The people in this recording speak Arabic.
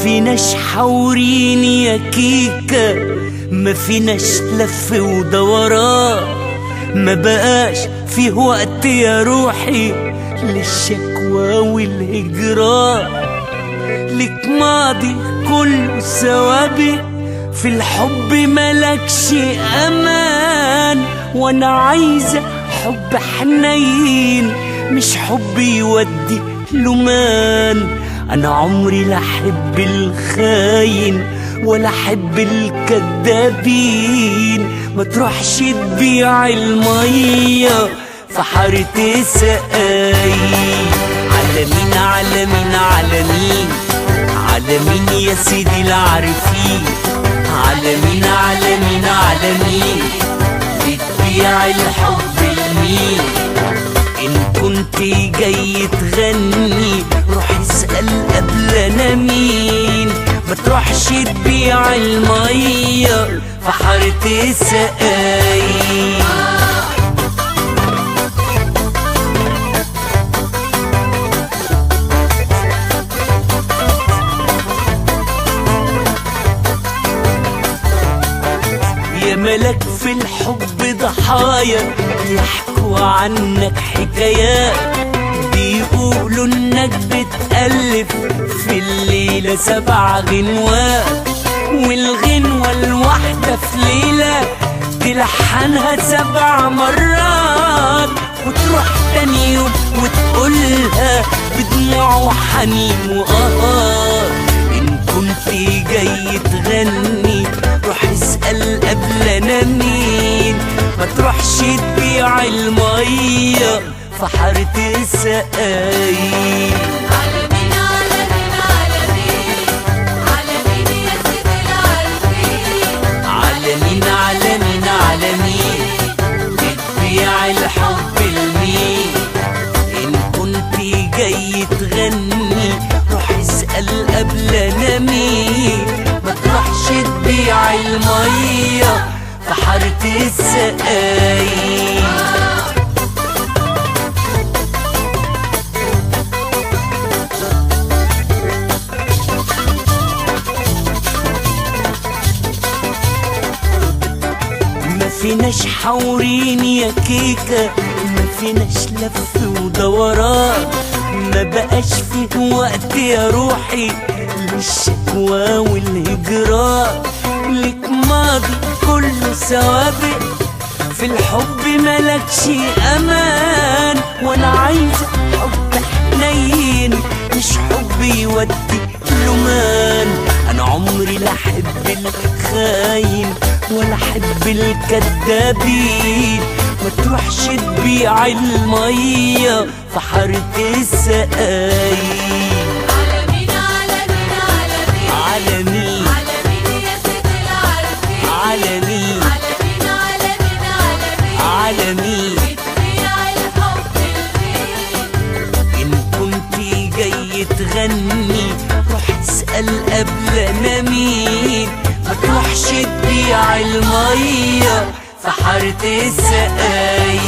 فيناش حورين يا كيكة، ما فيناش لف ودوران، ما بقاش فيه وقت يا روحي للشكوى والهجران. لك ماضي كله سوابق، في الحب ملكش امان، وانا عايزة حب حنين مش حب يودي لمان. انا عمري لا احب الخاين ولا احب الكدابين، ما تروحش تبيع المية في حارة سقاي. على مين على مين على مين على مين يا سيدي العارفين، على مين على مين على مين بتبيع الحب لمين؟ إن كنت جاي تغني روح اسأل قبل أنا مين، ما تروحش تبيع المية في حارة سقاي. يا ملك في الحب ضحايا يحكوا عنك حكايات، بيقولوا انك بتألف في الليلة 7 غنوات، والغنوة الواحدة في ليلة تلحنها 7 مرات، وتروح تاني يوم وتقولها بدموع وحنين وقهار. إن كنت جاي تغني روح اسأل قبل أنا مين، ما تروحش تبيع المية في حارة سقاي. على مين على مين على مين على مين يا سيدي العارفين، على مين على مين على مين بتبيع الحب لمين؟ إن كنت جاي تغني روح اسأل قبل أنا مين، ما تروحش تبيع المية في حارة سقاي. ما فيناش حورين يا كيكة، ما فيناش لف ودوران، ما بقاش فيه وقت يا روحي للشكوى والهجران. لك ماضي كله سوابق، في الحب ملكش امان، وانا عايزة حب حنين مش حب يودي لمان. انا عمري لا احب الخاين ولا احب الكدابين، ما تروحش تبيع المية في حارة سقاي. على مين على مين على مين على مين على مين يا سيدي العارفين، على مين على مين على مين على مين على مين بتبيع الحب لمين؟ إن كنت جاي تغني روح اسأل قبل أنا مين، ما تروحش تبيع المية في حارة سقاي.